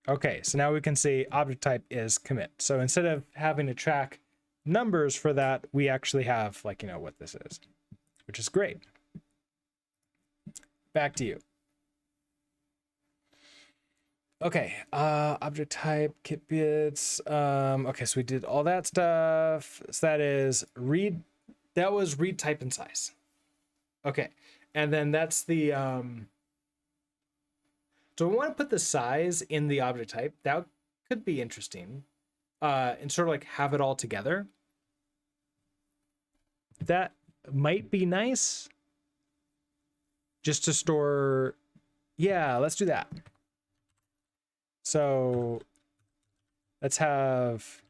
Okay, so now we can see object type is commit. So instead of having to track numbers for that, we actually have like, you know, what this is, which is great. Back to you. Okay, object type, kit bits. Okay, so we did all that stuff. So that is read, that was read type and size. Okay, and then that's the, so we want to put the size in the object type. That could be interesting. And sort of like have it all together. That might be nice. Just to store, yeah, let's do that. So let's have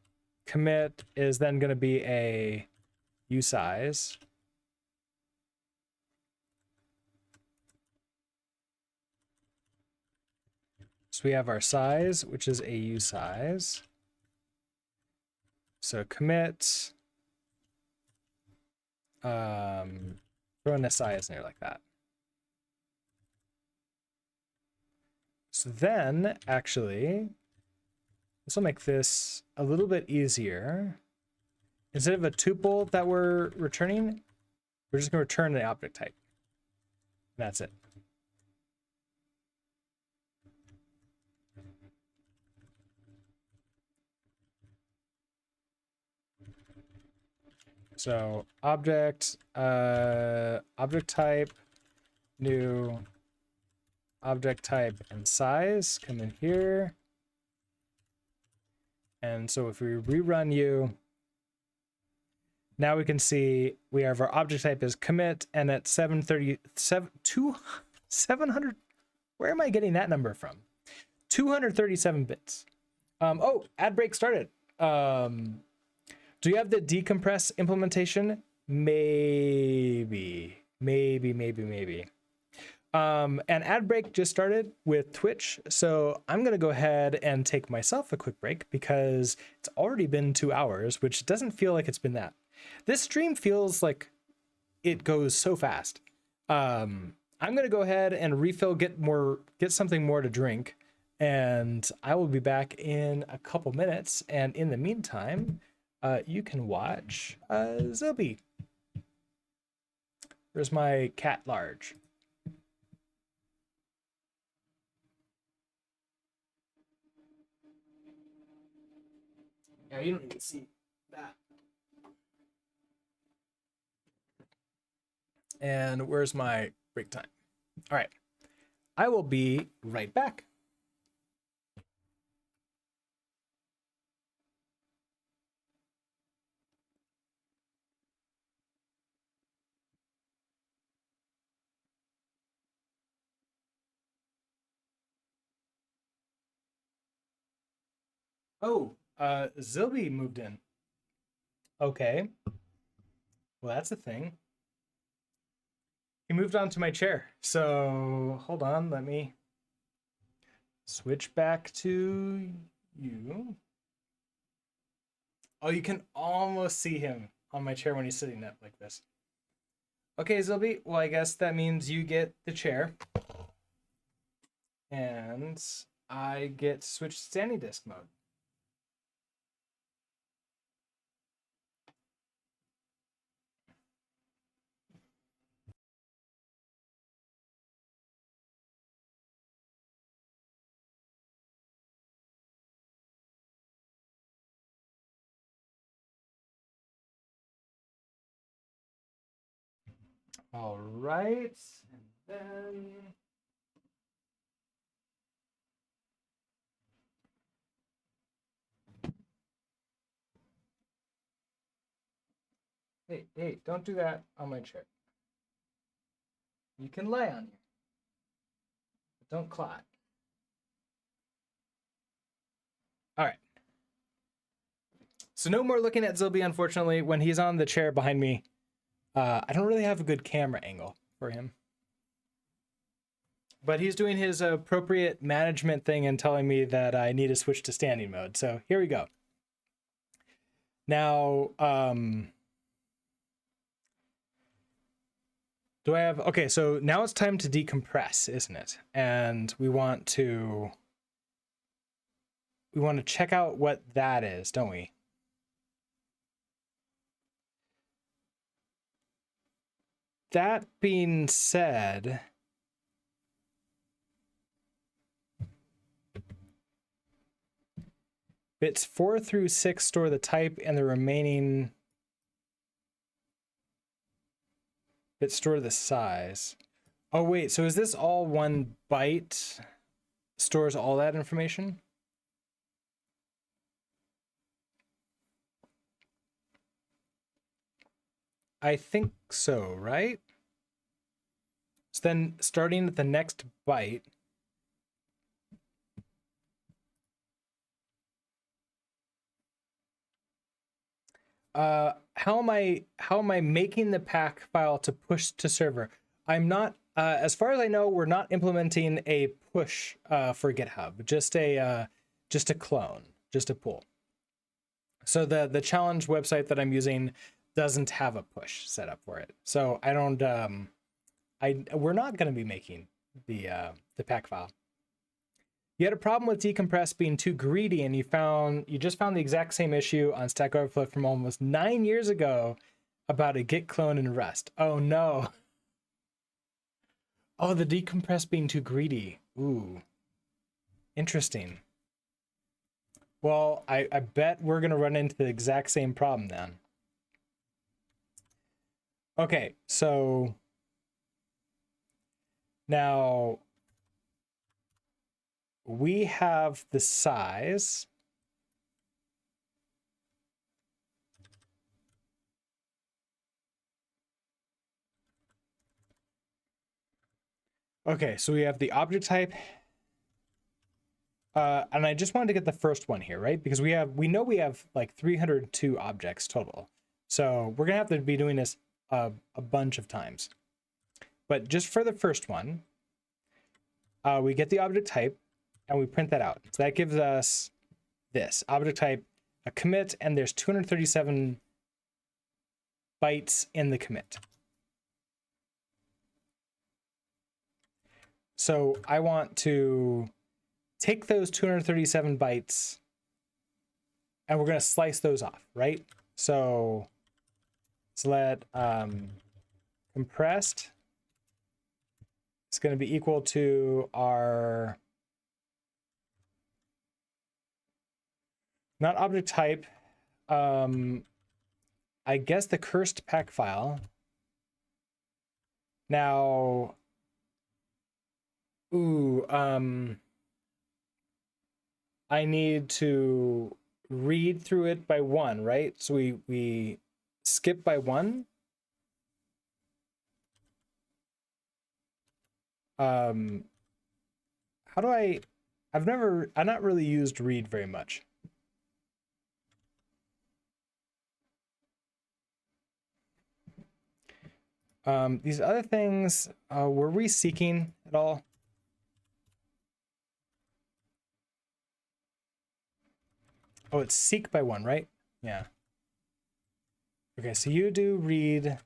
commit is then going to be a usize. So we have our size, which is a usize. So commit, throw an size in there like that. So then, actually, this will make this a little bit easier. Instead of a tuple that we're returning, we're just going to return the object type. And that's it. So object, object type, new object type and size come in here. And so if we rerun you, now we can see we have our object type is commit, and at 700, where am I getting that number from? 237 bits. Oh, ad break started. Do you have the decompress implementation? Maybe. And ad break just started with Twitch, so I'm gonna go ahead and take myself a quick break because it's already been 2 hours, which doesn't feel like it's been that. This stream feels like it goes so fast. I'm gonna go ahead and refill, get something more to drink, and I will be back in a couple minutes. And in the meantime, you can watch Zilby. There's my cat large. Yeah, you don't even see that. And where's my break time? All right, I will be right back. Oh, Zilby moved in. Okay. Well, that's a thing. He moved onto my chair. So hold on, let me switch back to you. Oh, you can almost see him on my chair when he's sitting up like this. Okay, Zilby. Well, I guess that means you get the chair. And I get to switch to standing desk mode. All right, and then hey, don't do that on my chair. You can lay on here, but don't clot. All right. So no more looking at Zilby, unfortunately. When he's on the chair behind me, I don't really have a good camera angle for him. But he's doing his appropriate management thing and telling me that I need to switch to standing mode. So here we go. Now, do I have, okay, so now it's time to decompress, isn't it? And we want to we want to check out what that is, don't we? That being said, bits 4 through 6 store the type, and the remaining bits store the size. Oh wait, so is this all one byte stores all that information? I think so, right? So then starting at the next byte, how am I making the pack file to push to server? I'm not, as far as I know, we're not implementing a push for GitHub, just a clone, just a pull. So the challenge website that I'm using doesn't have a push set up for it. So I don't, we're not going to be making the pack file. You had a problem with decompress being too greedy, and you just found the exact same issue on Stack Overflow from almost 9 years ago about a git clone in Rust. Oh no. Oh, the decompress being too greedy. Ooh. Interesting. Well, I bet we're gonna run into the exact same problem then. Okay, so now we have the size. Okay, so we have the object type. And I just wanted to get the first one here, right? Because we know we have like 302 objects total. So we're gonna have to be doing this a bunch of times. But just for the first one, we get the object type and we print that out. So that gives us this object type, a commit, and there's 237 bytes in the commit. So I want to take those 237 bytes and we're going to slice those off, right? So let's let compressed, it's going to be equal to our, not object type, I guess the cursed pack file. Now, I need to read through it by 1, right? So we skip by 1. How do I've not really used read very much. These other things, were we seeking at all? Oh, it's seek by 1, right? Yeah. Okay, so you do read.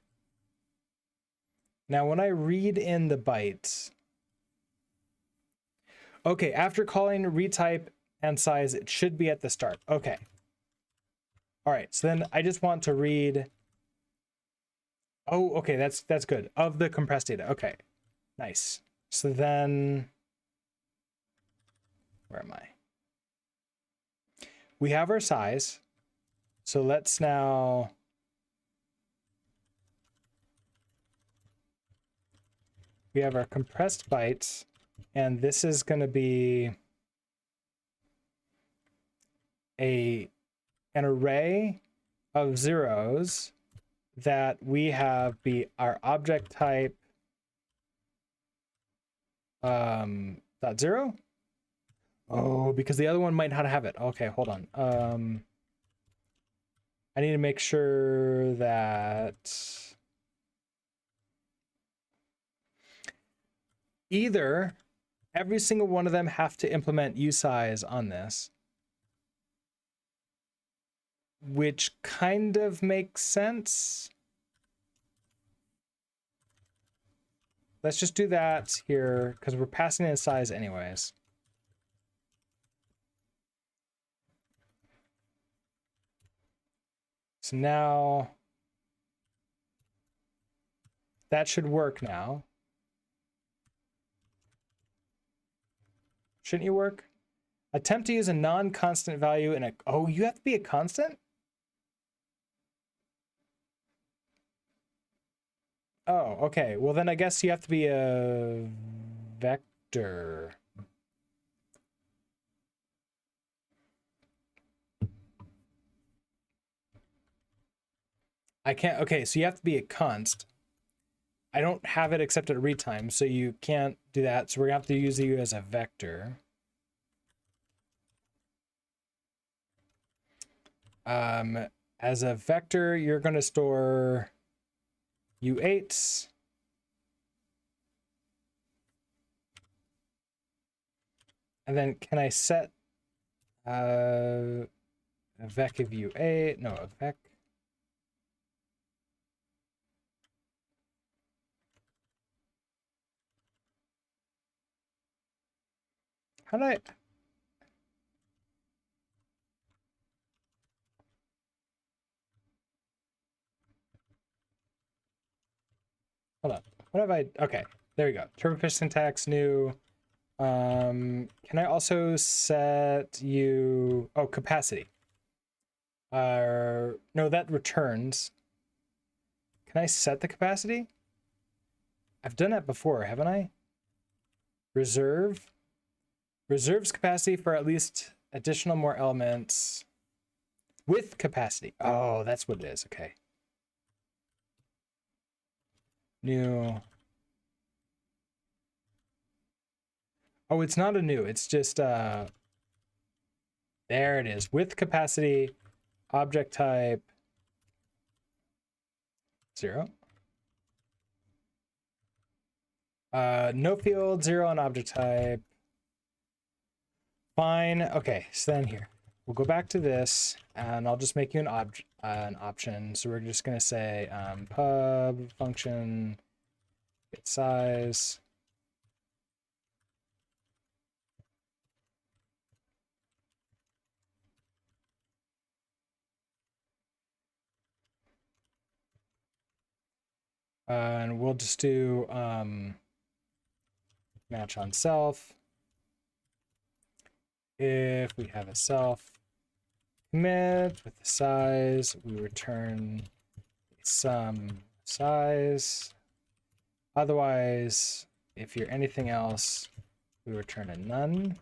Now, when I read in the bytes, okay, after calling read type and size, it should be at the start. Okay. All right, so then I just want to read. Oh, okay, that's good. Of the compressed data. Okay, nice. So then, where am I? We have our size. So let's now we have our compressed bytes, and this is going to be an array of zeros that we have be our object type dot zero. Oh, because the other one might not have it. Okay, hold on. I need to make sure that either every single one of them have to implement usize on this, which kind of makes sense. Let's just do that here because we're passing in size anyways. so now that should work now. Shouldn't you work? Attempt to use a non-constant value in a... Oh, you have to be a constant? Oh, okay. Well, then I guess you have to be a vector. I can't... Okay, so you have to be a const. I don't have it except at read time, so you can't do that. So we're going to have to use you as a vector. As a vector, you're going to store U8s. And then can I set a vec of U8? No, a vec. How do I... Hold on. What have I... Okay, there we go. Turbofish syntax, new. Can I also set you... Oh, capacity. No, that returns. Can I set the capacity? I've done that before, haven't I? Reserve. Reserves capacity for at least additional more elements with capacity. Oh, that's what it is. Okay. New. Oh, it's not a new. It's just there it is. With capacity, object type 0. No field, 0 on object type. Fine. Okay, so then here. We'll go back to this and I'll just make you an option. So we're just gonna say pub function get size. And we'll just do match on self. If we have a self commit with the size, we return some size. Otherwise, if you're anything else, we return a none.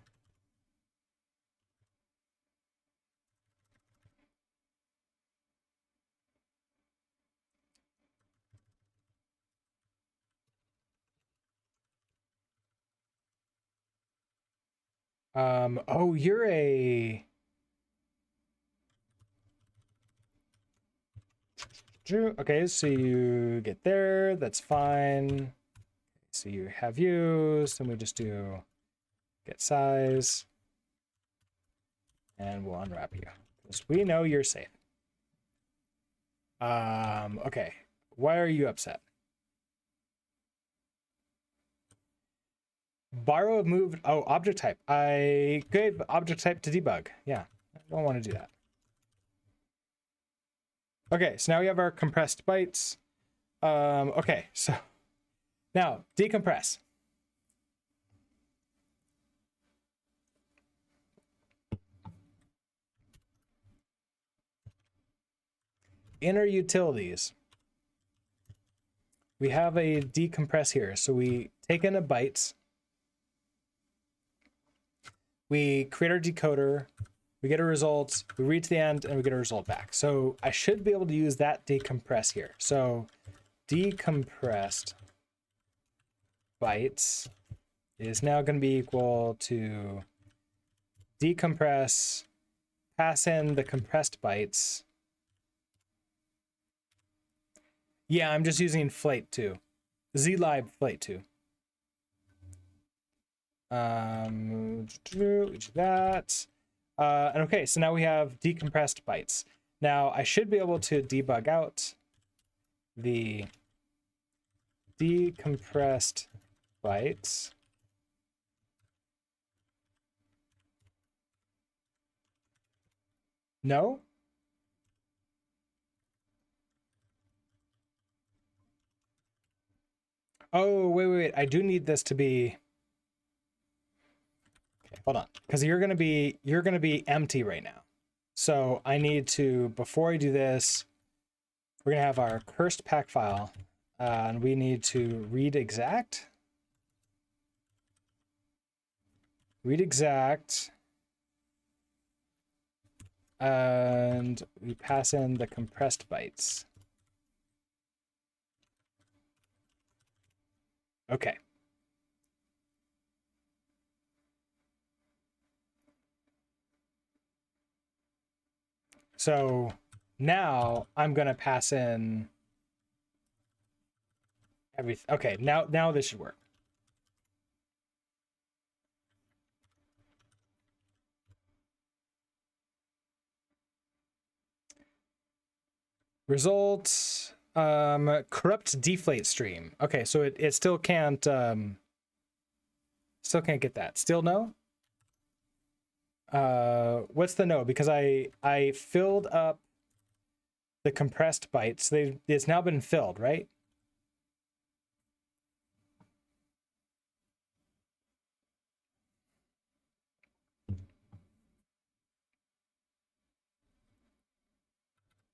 Oh, you're a... Okay, so you get there, that's fine. So you have used, and we just do get size. And we'll unwrap you, because we know you're safe. Okay, why are you upset? Borrow moved, oh, object type. I gave object type to debug. Yeah, I don't want to do that. Okay, so now we have our compressed bytes. Okay, so now decompress. Inner utilities. We have a decompress here. So we take in a bytes. We create our decoder. We get a result, we read to the end, and we get a result back. So I should be able to use that decompress here. So decompressed bytes is now going to be equal to decompress, pass in the compressed bytes. Yeah, I'm just using Flate2. zlib Flate2. That. And okay, so now we have decompressed bytes. Now I should be able to debug out the decompressed bytes. No? Oh, wait. I do need this to be... Okay, hold on. Because you're gonna be empty right now. So I need to, before I do this, we're gonna have our cursed pack file. And we need to read exact. Read exact. And we pass in the compressed bytes. Okay. So now I'm gonna pass in everything. Okay, now this should work. Result, corrupt deflate stream. Okay, so it still can't get that. Still no? What's the no? Because I filled up the compressed bytes. It's now been filled, right?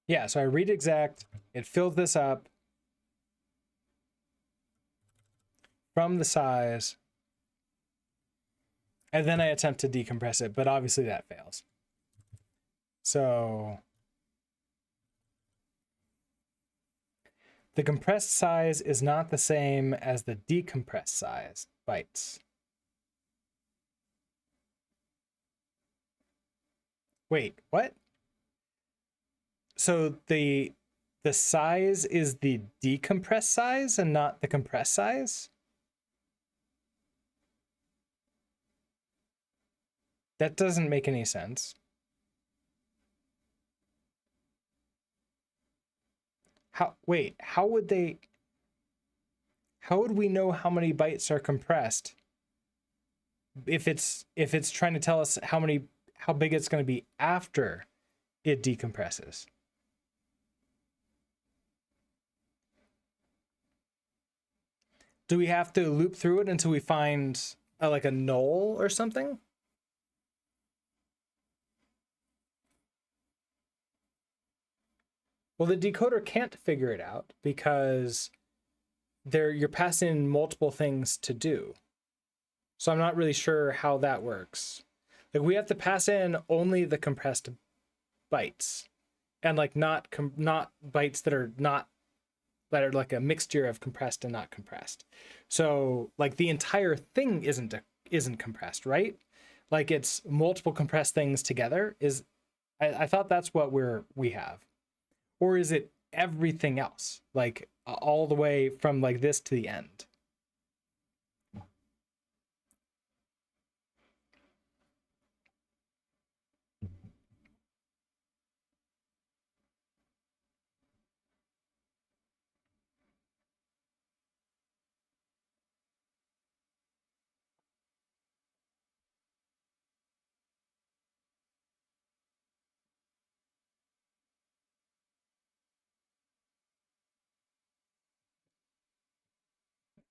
Yeah, so I read exact, it filled this up from the size, and then I attempt to decompress it, but obviously that fails. So the compressed size is not the same as the decompressed size bytes. Wait, what? So the size is the decompressed size and not the compressed size? That doesn't make any sense. How would we know how many bytes are compressed if it's trying to tell us how big it's going to be after it decompresses? Do we have to loop through it until we find like a null or something? Well, the decoder can't figure it out because you're passing multiple things to do. So I'm not really sure how that works. Like we have to pass in only the compressed bytes, and like not bytes that are like a mixture of compressed and not compressed. So like the entire thing isn't compressed, right? Like it's multiple compressed things together. I thought that's what we have. Or is it everything else, like all the way from like this to the end?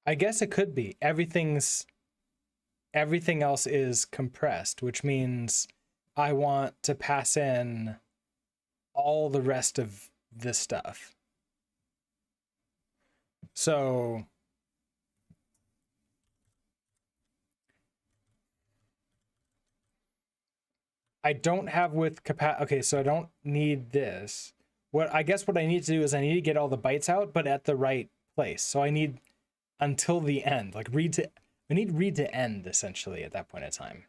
I guess it could be everything else is compressed, which means I want to pass in all the rest of this stuff. So I don't have with capacity. Okay, so I don't need this. What I need to do is I need to get all the bytes out, but at the right place. So I need until the end, like I need read to end essentially at that point in time.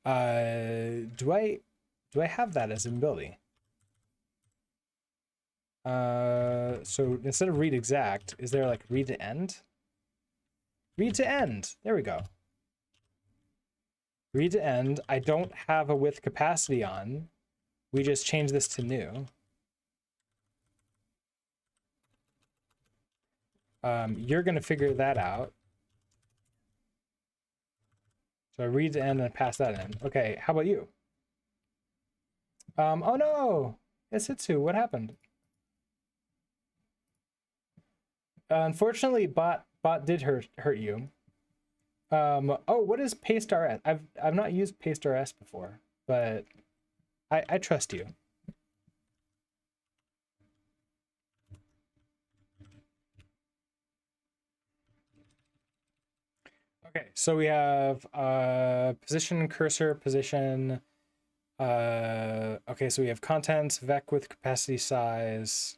Do I have that as an ability? So instead of read exact, is there like read to end? Read to end. There we go. Read to end. I don't have a with capacity on. We just change this to new. You're going to figure that out. So I read to end and pass that in. Okay, how about you? Oh no! It's Hitsu, what happened? Unfortunately, bot did hurt you. Oh, what is paste RS? I've not used paste RS before, but I trust you. Okay, so we have position, cursor, position. Okay, so we have contents, vec with capacity size.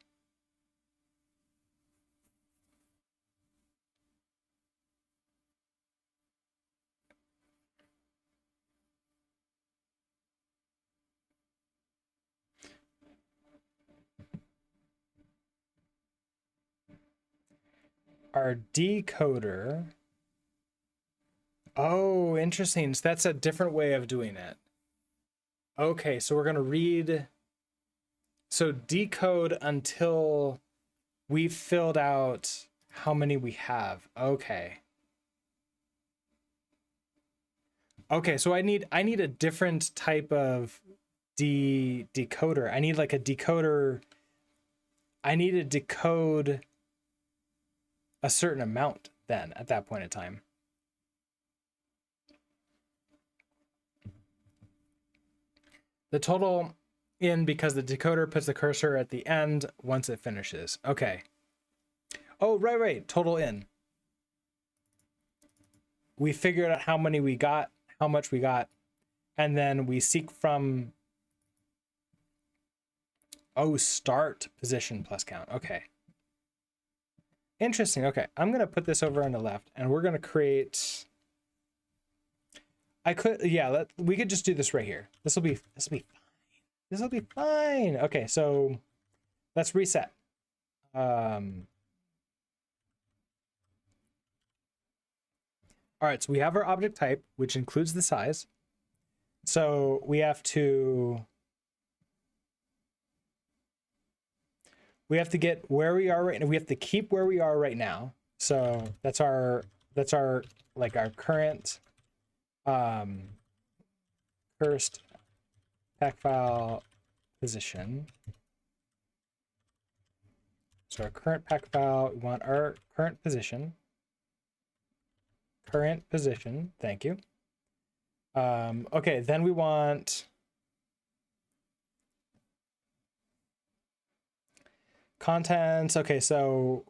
Our decoder. Oh, interesting. So that's a different way of doing it. Okay, so we're going to read. So decode until we've filled out how many we have. Okay. Okay, so I need a different type of decoder. I need like a decoder. I need to decode a certain amount then at that point in time. The total in because the decoder puts the cursor at the end once it finishes. Okay. Oh, right. Total in. We figured out how many we got, how much we got, and then we seek from, oh, start position plus count. Okay. Interesting. Okay, I'm going to put this over on the left, and we're going to create, we could just do this right here. This will be fine. This will be fine. Okay, so let's reset. All right, so we have our object type, which includes the size. So we have to get where we are right now. We have to keep where we are right now. So that's our like our current first pack file position. So our current pack file, we want our current position. Current position, thank you. Okay, then we want contents. Okay, so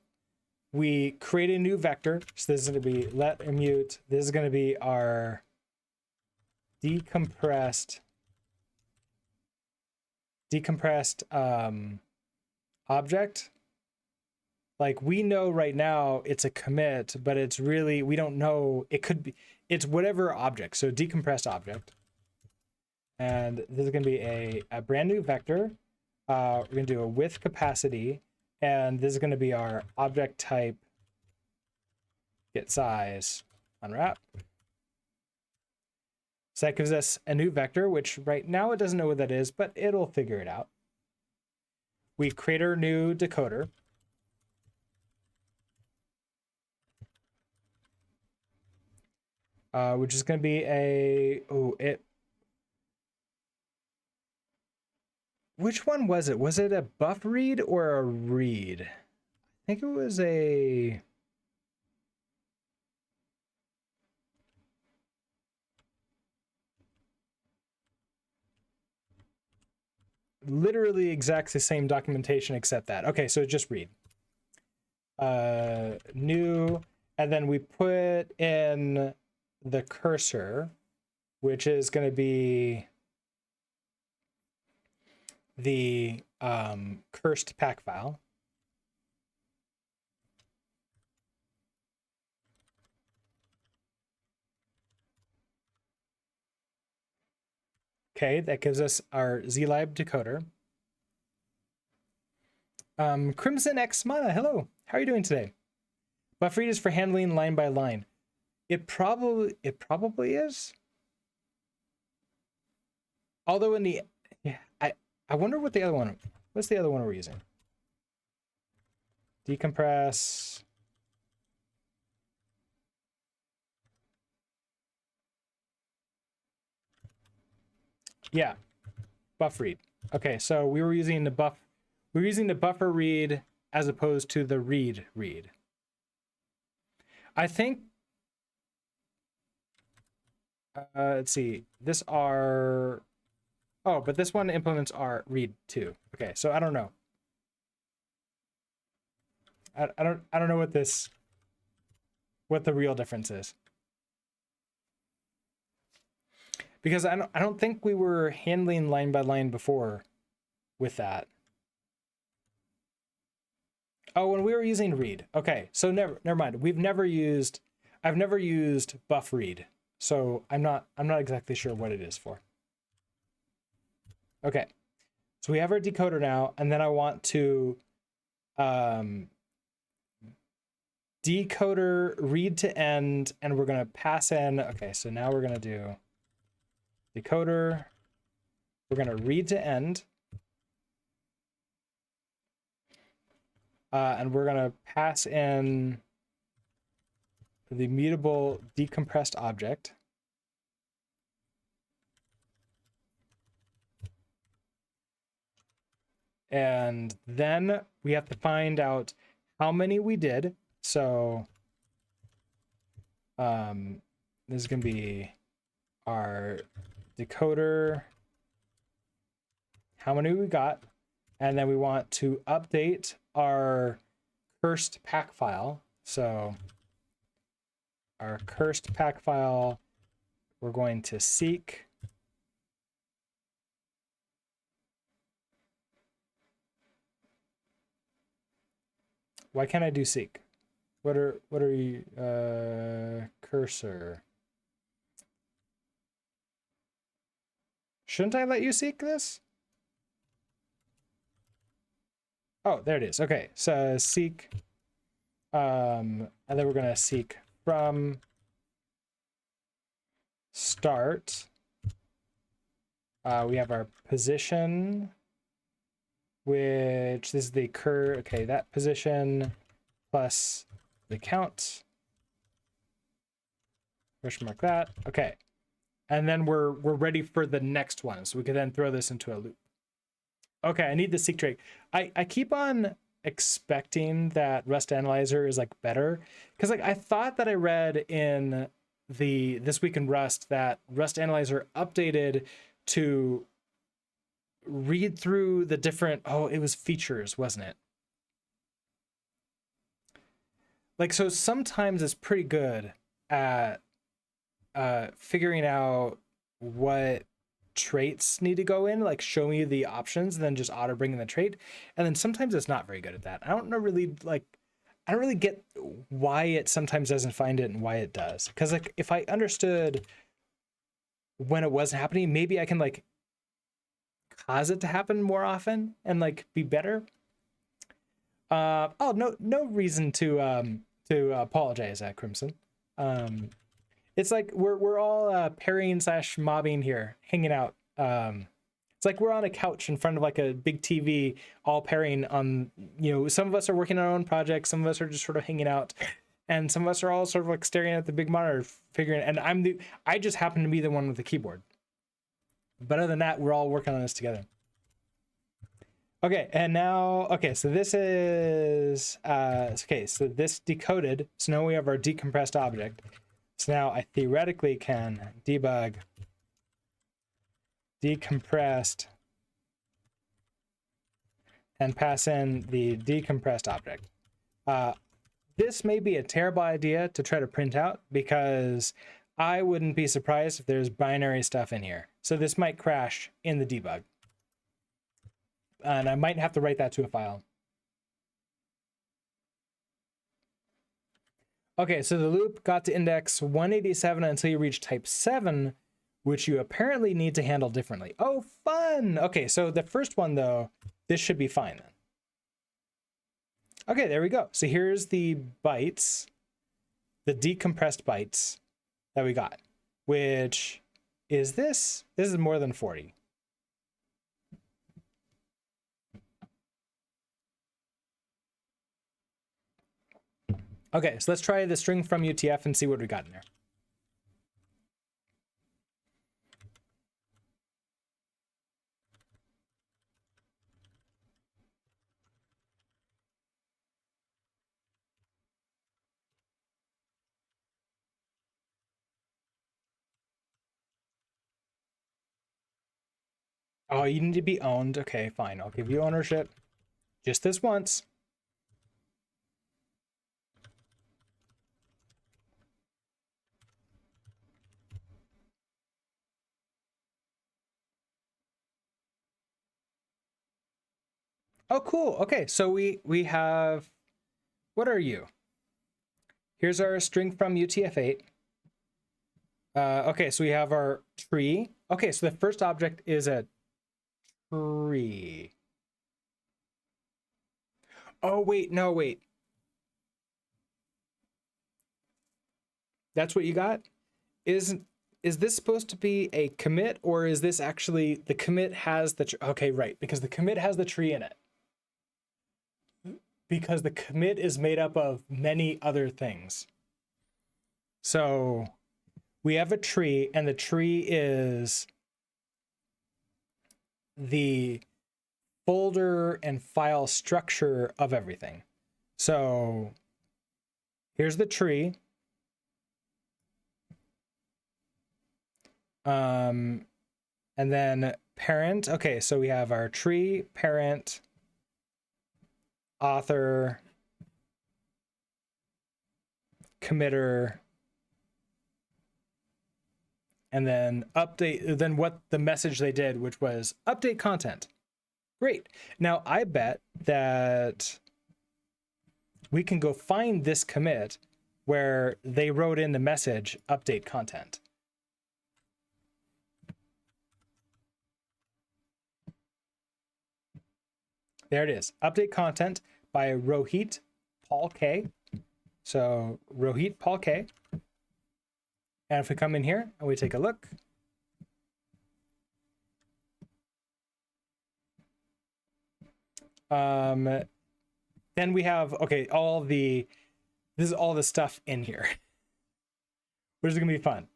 we create a new vector. So this is going to be let immute. This is going to be our decompressed object. Like we know right now it's a commit, but it's really, we don't know, it could be, it's whatever object. So decompressed object. And this is going to be a brand new vector. We're going to do a with capacity, and this is going to be our object type get size unwrap. So that gives us a new vector, which right now it doesn't know what that is, but it'll figure it out. We create our new decoder. Which is going to be which one was it? Was it a buff read or a read? I think it was a... literally exact the same documentation except that. Okay, so just read. New, and then we put in the cursor, which is going to be the cursed pack file. Okay, that gives us our zlib decoder. Crimson X Mana, hello. How are you doing today? Buff read is for handling line by line. It probably is. Although in the, yeah, I wonder what the other one, what's the other one we're using? Decompress. Yeah, buff read. Okay, so we were using the buffer read as opposed to the read. I think, let's see, this R, oh, but this one implements R read too. Okay, so I don't know. I don't know what the real difference is. Because I don't think we were handling line by line before with that. Oh, when we were using read. Okay, so never mind. I've never used buff read. So I'm not exactly sure what it is for. Okay. So we have our decoder now, and then I want to decoder read to end, and we're going to pass in. Okay, so now we're going to do decoder. We're going to read to end. And we're going to pass in the mutable decompressed object. And then we have to find out how many we did. So this is going to be our decoder, how many we got. And then we want to update our cursed pack file. So our cursed pack file, we're going to seek. Why can't I do seek? What are you, cursor? Shouldn't I let you seek this? Oh, there it is. Okay, so seek, and then we're gonna seek from start. We have our position, which is the okay, that position plus the count. Question mark that. Okay, and then we're ready for the next one, so we can then throw this into a loop. Okay, I need the seek trig. I keep on expecting that Rust Analyzer is like better, because like I thought that I read in the This Week in Rust that Rust Analyzer updated to read through the different, oh, it was features, wasn't it? Like, so sometimes it's pretty good at figuring out what traits need to go in, like show me the options and then just auto bring in the trait. And then sometimes it's not very good at that. I don't really get why it sometimes doesn't find it and why it does. Because like if I understood when it wasn't happening, maybe I can like cause it to happen more often and like be better. No reason to apologize, Crimson. It's like we're all parrying / mobbing here, hanging out. It's like we're on a couch in front of like a big TV, all parrying on, some of us are working on our own projects, some of us are just sort of hanging out, and some of us are all sort of like staring at the big monitor, figuring, and I just happen to be the one with the keyboard. But other than that, we're all working on this together. Okay, and now, okay, so this is, okay, so this decoded, so now we have our decompressed object. So now I theoretically can debug decompressed and pass in the decompressed object. This may be a terrible idea to try to print out because I wouldn't be surprised if there's binary stuff in here. So this might crash in the debug. And I might have to write that to a file. Okay, so the loop got to index 187 until you reach type 7, which you apparently need to handle differently. Oh, fun! Okay, so the first one, though, this should be fine then. Okay, there we go. So here's the bytes, the decompressed bytes that we got, which is this. This is more than 40. Okay, so let's try the string from UTF and see what we got in there. Oh, you need to be owned. Okay, fine. I'll give you ownership. Just this once. Oh, cool. Okay, so we have, what are you? Here's our string from UTF-8. Okay, so we have our tree. Okay, so the first object is a tree. Oh, wait, no, wait. That's what you got? Is this supposed to be a commit, or is this actually the commit has the okay, right, because the commit has the tree in it. Because the commit is made up of many other things. So we have a tree, and the tree is the folder and file structure of everything. So here's the tree. And then parent. Okay, so we have our tree, parent, author, committer, and then update, then what the message they did, which was update content. Great. Now I bet that we can go find this commit where they wrote in the message update content. There it is. Update content by Rohit Paul K. So Rohit Paul K. And if we come in here and we take a look, then we have, okay, this is all the stuff in here, which is gonna be fun.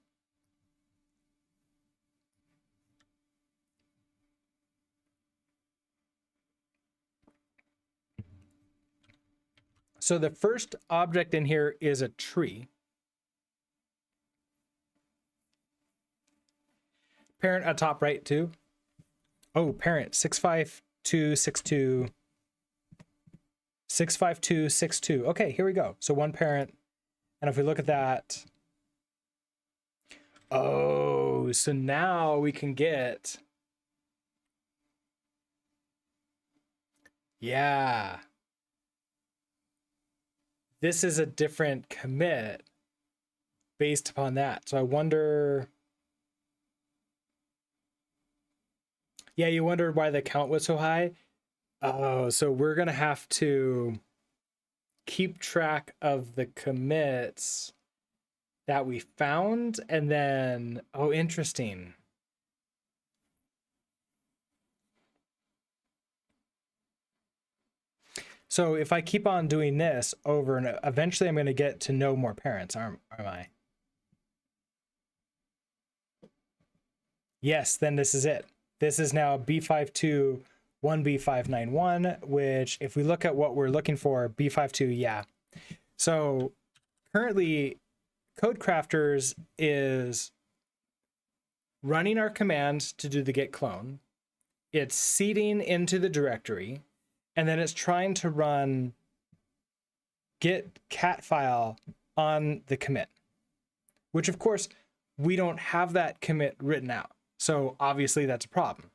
So the first object in here is a tree. Parent at top right too. Oh, parent 65262 65262. Okay, here we go. So one parent. And if we look at that, oh, so now we can get, yeah, this is a different commit based upon that. So I wonder, yeah, you wondered why the count was so high. Oh, so we're gonna have to keep track of the commits that we found, and then, oh, interesting. So if I keep on doing this over and eventually I'm going to get to know more parents, am I? Yes, then this is it. This is now B52-1B591, which if we look at what we're looking for, B52, yeah. So currently CodeCrafters is running our command to do the git clone. It's seeding into the directory, and then it's trying to run git cat file on the commit, which of course we don't have that commit written out. So obviously that's a problem.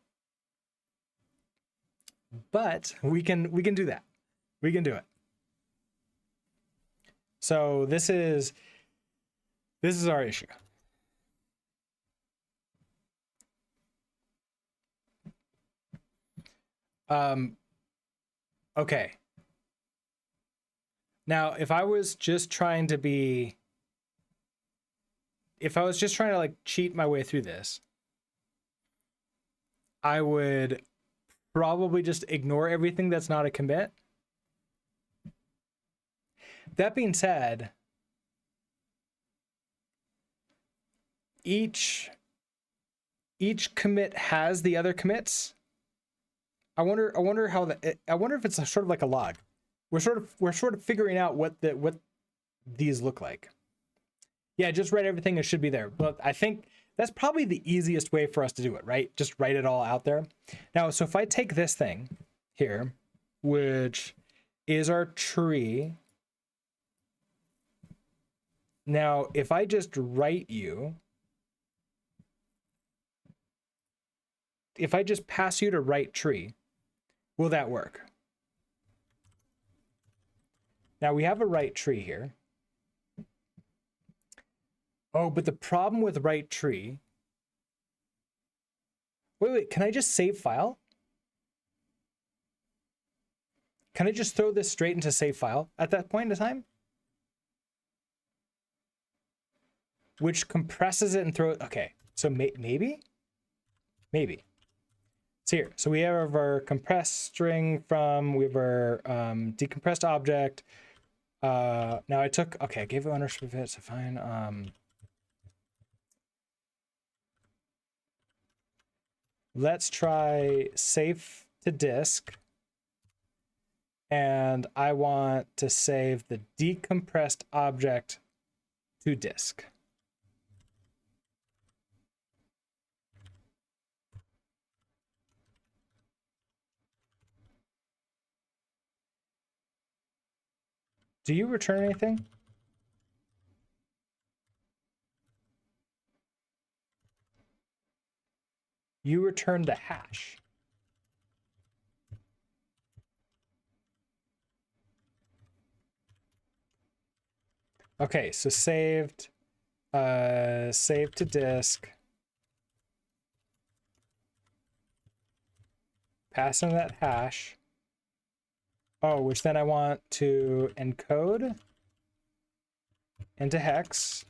But we can do that. We can do it. So this is our issue. Okay. Now, if I was just trying to like cheat my way through this, I would probably just ignore everything that's not a commit. That being said, each commit has the other commits. I wonder if it's sort of like a log. We're sort of figuring out what these look like. Yeah, just write everything that should be there. But I think That's probably the easiest way for us to do it, right? Just write it all out there. Now, so if I take this thing here, which is our tree. Now, if I just write you, if I just pass you to write tree, will that work? Now we have a write tree here. Oh, but the problem with write tree. Wait, can I just save file? Can I just throw this straight into save file at that point in time? Which compresses it and throw it. Okay, so maybe? Maybe. So here, so we have our compressed string we have our decompressed object. Now I took, okay, I gave it ownership of it, so fine. Let's try save to disk. And I want to save the decompressed object to disk. Do you return anything? You return the hash. Okay, so saved to disk. Pass in that hash. Oh, which then I want to encode into hex.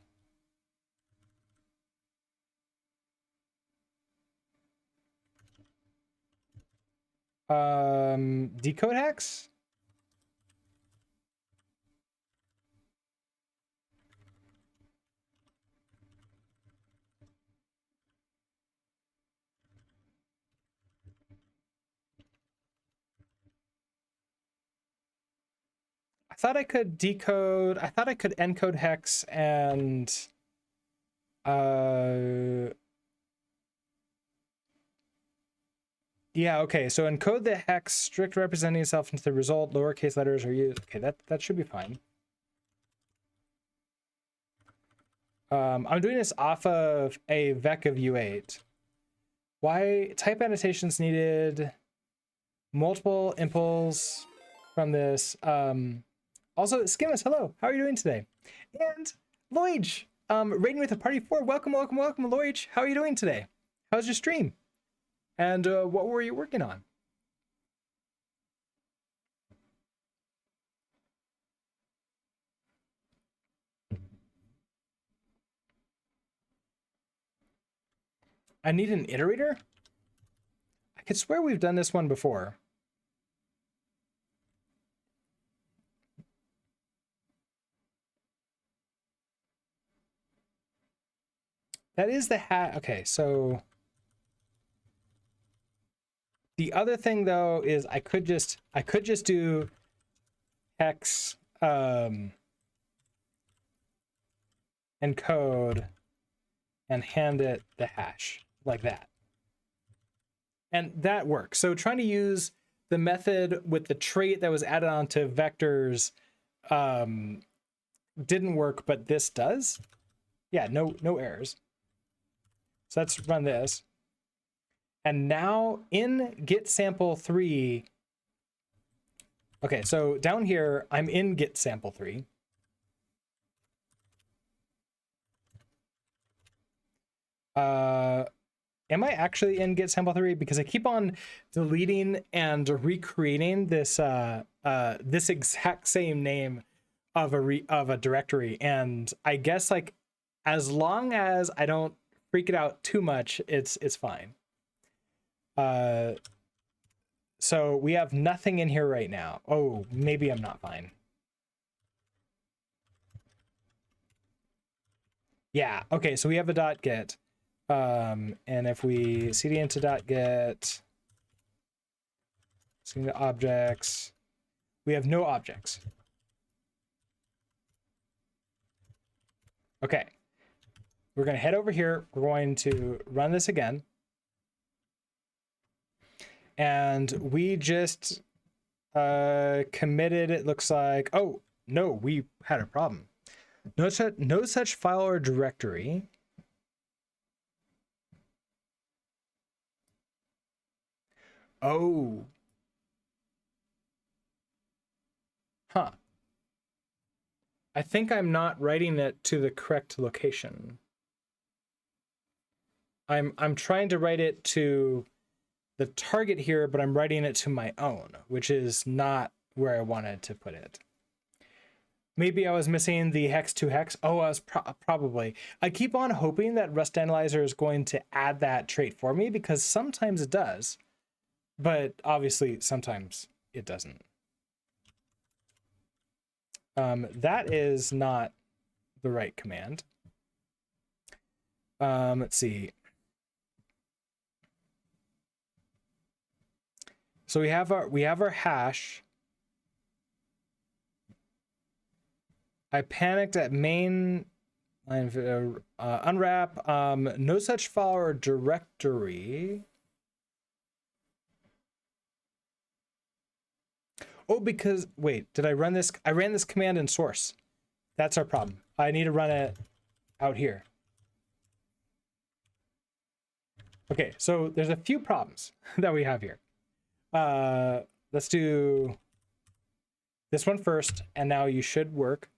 Decode hex? I thought I could encode hex and yeah, okay, so encode the hex, strict representing itself into the result, lowercase letters are used. Okay, that should be fine. I'm doing this off of a vec of U8. Why type annotations needed? Multiple impulse from this. Also, Skimmus, hello. How are you doing today? And Lloyd, raiding with a party 4. Welcome, Lloyd. How are you doing today? How's your stream? And what were you working on? I need an iterator? I could swear we've done this one before. That is the hat. Okay, so the other thing though is I could just do hex encode and hand it the hash like that. And that works. So trying to use the method with the trait that was added onto vectors didn't work, but this does. Yeah, no errors. So let's run this. And now in get sample 3. Okay, so down here, I'm in get sample 3. Am I actually in get sample 3? Because I keep on deleting and recreating this this exact same name of a directory, and I guess like as long as I don't freak it out too much, it's fine. So we have nothing in here right now. Oh, maybe I'm not fine. Yeah, okay, so we have a dot get. And if we cd into dot get, cd into objects, we have no objects. Okay. we're going to head over here. We're going to run this again. And we just committed, it looks like, oh, no, we had a problem. No such file or directory. Oh. Huh. I think I'm not writing it to the correct location. I'm trying to write it to the target here, but I'm writing it to my own, which is not where I wanted to put it. Maybe I was missing the hex to hex. Oh, I was probably. I keep on hoping that Rust Analyzer is going to add that trait for me, because sometimes it does, but obviously sometimes it doesn't. That is not the right command. Let's see. So we have our hash. I panicked at main line, unwrap, no such file or directory. Oh, because, wait, did I run this? I ran this command in source. That's our problem. I need to run it out here. Okay, so there's a few problems that we have here. Let's do this one first, and now you should work.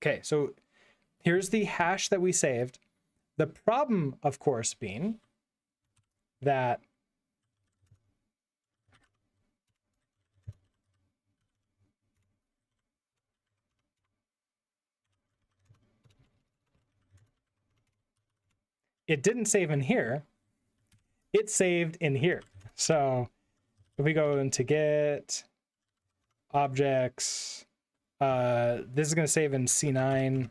Okay, so here's the hash that we saved. The problem, of course, being that it didn't save in here. It saved in here. So if we go into get objects, this is going to save in C9.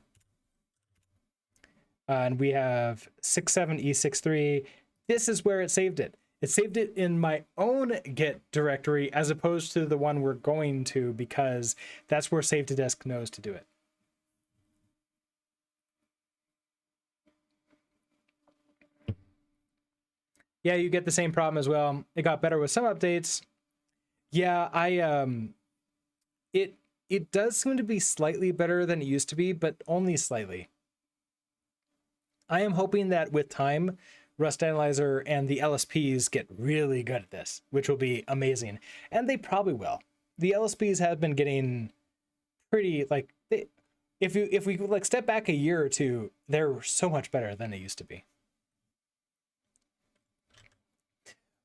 And we have 67E63. This is where it saved it. It saved it in my own Git directory as opposed to the one we're going to, because that's where Save to Disk knows to do it. Yeah, you get the same problem as well. It got better with some updates. Yeah, it does seem to be slightly better than it used to be, but only slightly. I am hoping that with time, Rust Analyzer and the LSPs get really good at this, which will be amazing. And they probably will. The LSPs have been getting pretty, like, if we like step back a year or two, they're so much better than they used to be.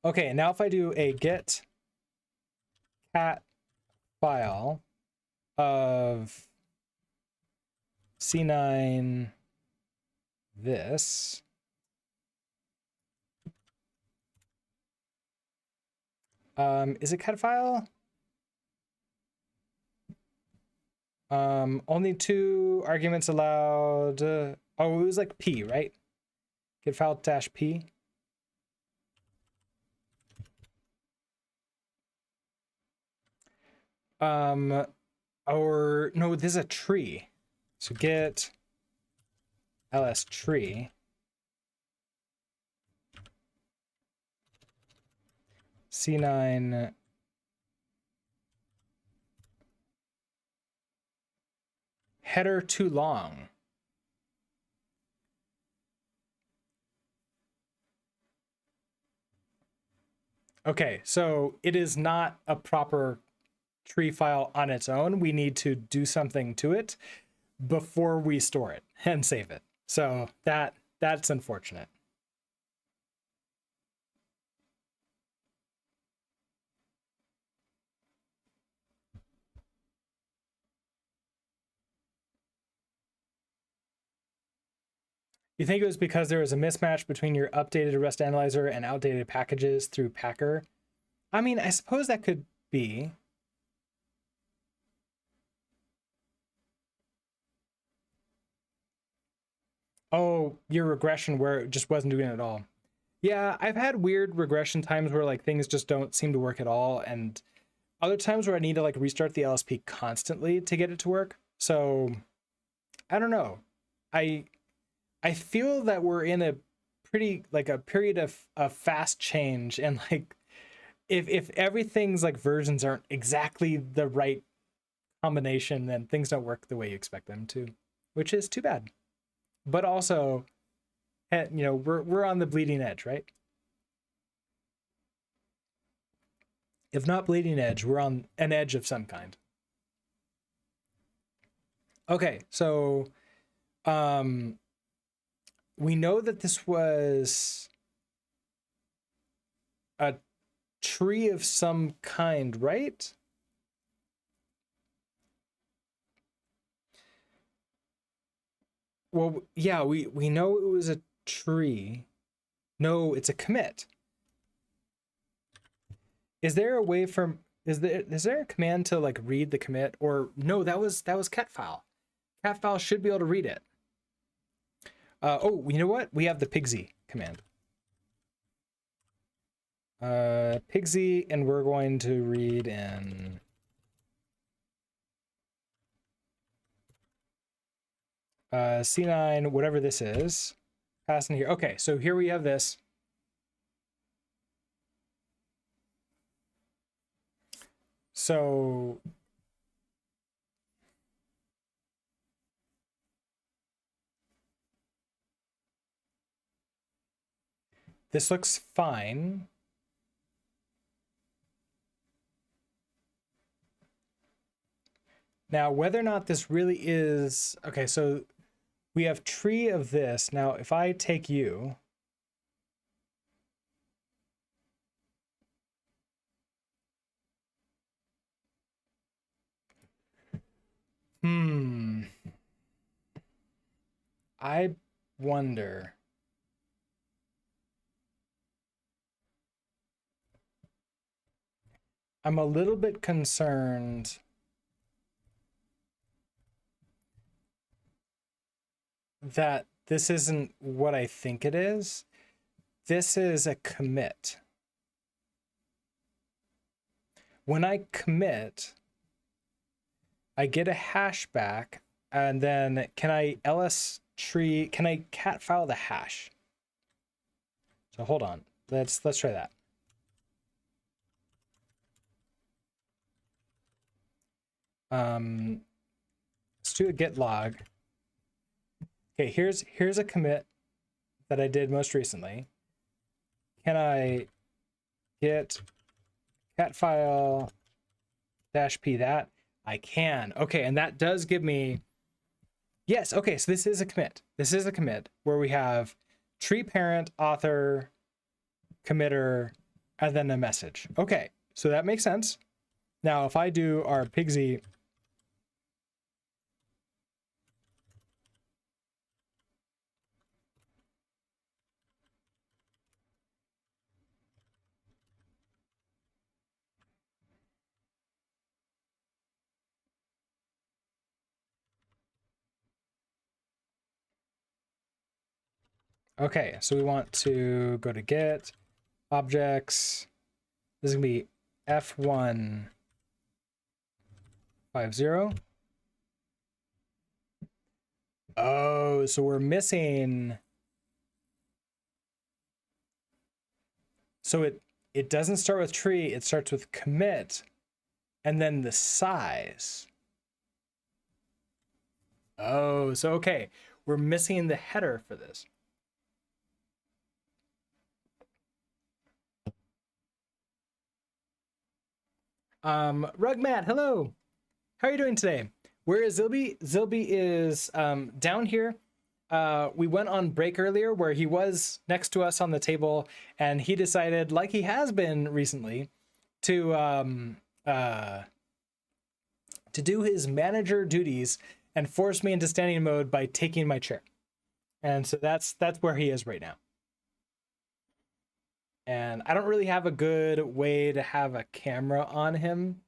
Okay, now if I do a get cat file of C9 this, is it cat file? Only 2 arguments allowed. Oh, it was like P, right? Get file dash P. Or no, this is a tree. So get ls tree. C9 header too long. Okay, so it is not a proper tree file on its own. We need to do something to it before we store it and save it. So that's unfortunate. You think it was because there was a mismatch between your updated Rust Analyzer and outdated packages through Packer? I mean, I suppose that could be. Oh, your regression where it just wasn't doing it at all. Yeah, I've had weird regression times where like things just don't seem to work at all, and other times where I need to like restart the LSP constantly to get it to work. So I don't know. I feel that we're in a pretty like a period of fast change, and like if everything's like versions aren't exactly the right combination, then things don't work the way you expect them to, which is too bad. But also, you know, we're on the bleeding edge, right? If not bleeding edge, we're on an edge of some kind. Okay, so we know that this was a tree of some kind, right? Well, yeah, we know it was a tree. No, it's a commit. Is there a way from is there a command to like read the commit? Or no, that was cat file. Cat file should be able to read it. Oh, you know what? We have the pigsy command. Pigsy, and we're going to read in C9, whatever this is. Pass in here. Okay, so here we have this. So this looks fine. Now, whether or not this really is... Okay, so we have tree of this. Now, if I take you... I wonder... I'm a little bit concerned that this isn't what I think it is. This is a commit. When I commit, I get a hash back, and then can I ls tree, can I cat file the hash? So hold on, let's try that. Let's do a git log. Okay, here's a commit that I did most recently. Can I get cat file -p that? I can. Okay, and that does give me... Yes, okay, so this is a commit. This is a commit where we have tree parent, author, committer, and then a message. Okay, so that makes sense. Now, if I do our pigsy... Okay, so we want to go to Git, objects. This is going to be F150. Oh, so we're missing... So it doesn't start with tree, it starts with commit, and then the size. Oh, so okay, we're missing the header for this. Rugmat, hello. How are you doing today? Where is Zilby? Zilby is down here. We went on break earlier where he was next to us on the table, and he decided, like he has been recently, to do his manager duties and force me into standing mode by taking my chair. And so that's where he is right now. And I don't really have a good way to have a camera on him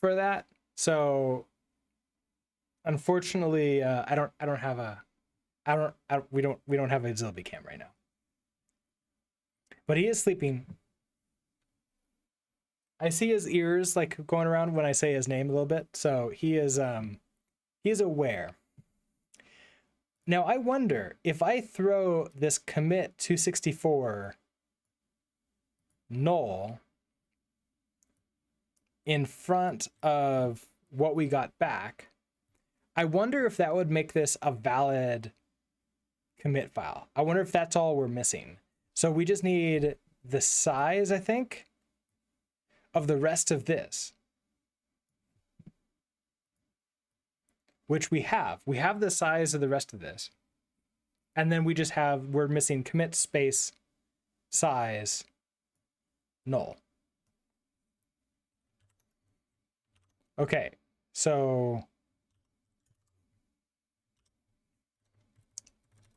for that. So unfortunately, we don't have a Zilby cam right now. But he is sleeping. I see his ears like going around when I say his name a little bit, so he is aware. Now I wonder if I throw this commit 264 null in front of what we got back, I wonder if that would make this a valid commit file. I wonder if that's all we're missing. So we just need the size, I think, of the rest of this, which we have. We have the size of the rest of this. And then we just have, we're missing commit space size null. Okay, so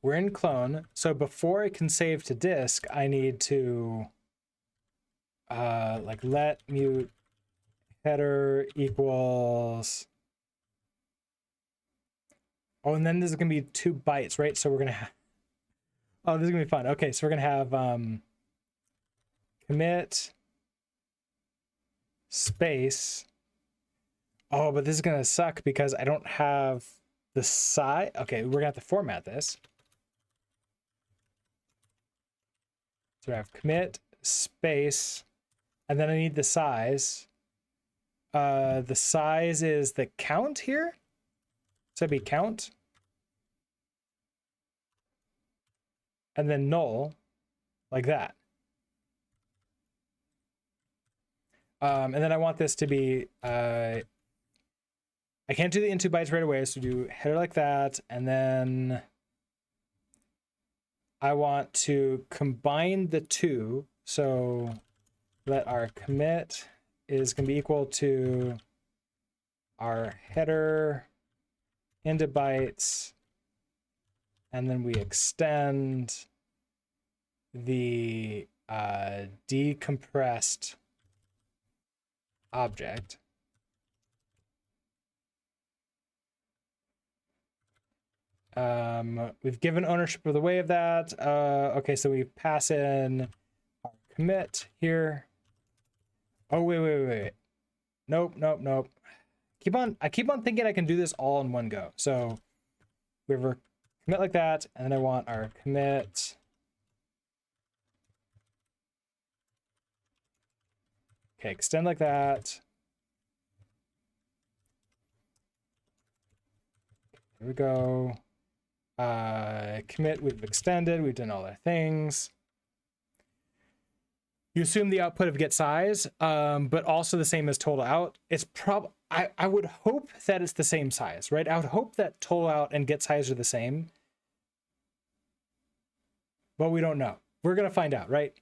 we're in clone. So before I can save to disk, I need to like let mute header equals, oh, and then this is gonna be 2 bytes, right? So we're gonna have, oh, this is gonna be fun. Okay, so we're gonna have commit space. Oh, but this is gonna suck because I don't have the size. Okay, we're gonna have to format this. So I have commit space, and then I need the size. The size is the count here. So it'd be count. And then null, like that. And then I want this to be, I can't do the into bytes right away, so do header like that, and then I want to combine the two, so let our commit is going to be equal to our header into bytes, and then we extend the decompressed object. We've given ownership of the way of that. Okay, so we pass in our commit here. Oh, wait. Nope. I keep on thinking I can do this all in one go. So we have our commit like that, and then I want our commit. Okay, extend like that. Here we go. Commit, we've extended, we've done all our things. You assume the output of get size, but also the same as total out. It's I would hope that it's the same size, right? I would hope that total out and get size are the same, but we don't know. We're gonna find out, right?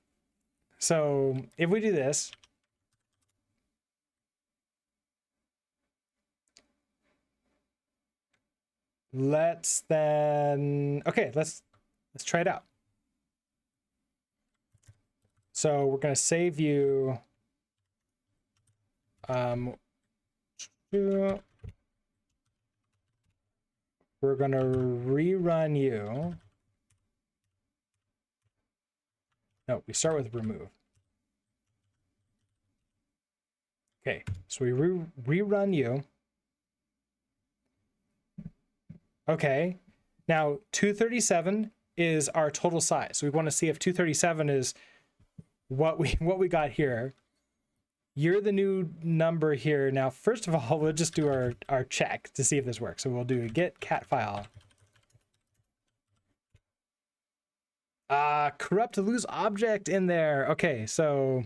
So if we do this, let's try it out. So we're going to save you. We're going to rerun you. No, we start with remove. Okay, so we rerun you. Okay, now 237 is our total size. So we want to see if 237 is what we got here. You're the new number here. Now, first of all, we'll just do our check to see if this works. So we'll do get cat file. Corrupt lose object in there. Okay, so